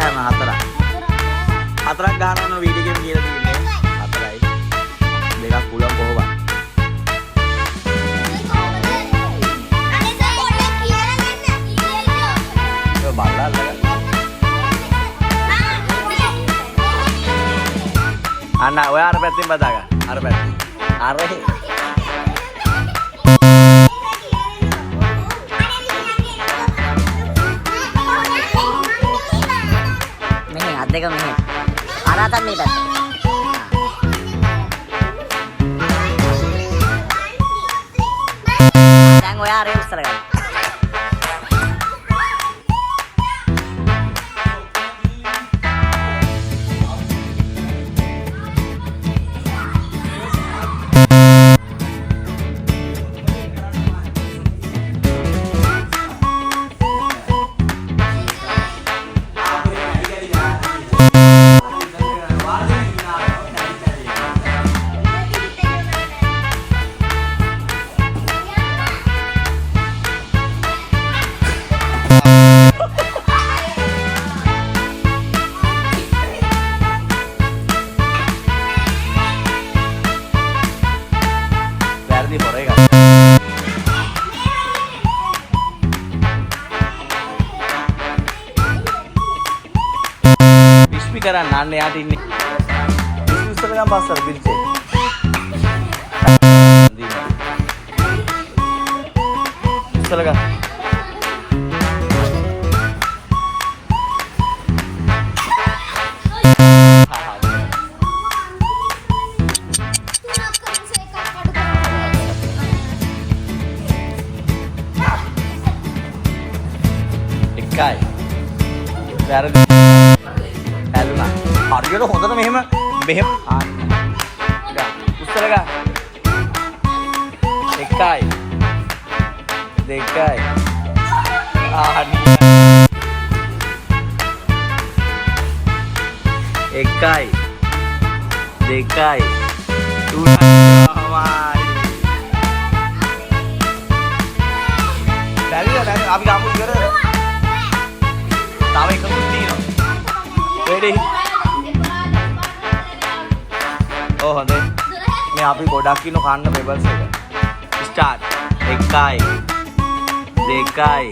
හැම හතරක්. හතරක් ගහනවා නෝ වීඩියෝ ගේම් කියලා තියෙන්නේ. හතරයි. දෙකක් පුළුවන් කොහොමද? අන්න ඔය අර පැත්තෙන් බදා ගන්න. අර පැත්තෙන්. අර මෙහෙ අත් දෙක මෙහෙ. අර අතත් මේ පැත්ත. දැන් ඔය අරේ උස්සලා ගන්න. කරන්න අන්න යාට ඉන්නේ ඉස්සර ගම් බස්සර පිළිචේ ඉස්සර ගම් එකයි වැරදි හරියට හොඳට මෙහෙම උස්සල ගන්න. එකයි දෙකයි එකයි දෙකයි තුනයි අපි ගමු ඉවර. තව එකකුත් තියෙනවා. ready? Oh, හොඳයි. මේ අපි ගොඩක් ඉන්න කන්න පෙබල්ස් එක. ස්ටාර්ට්. එකයි දෙකයි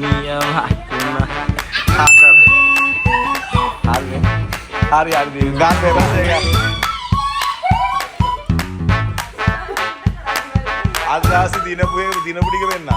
නියම තුන හතර. හරි ගන්න පෙබල්ස් එක. අද දාසි දිනපු ටික වෙන්න.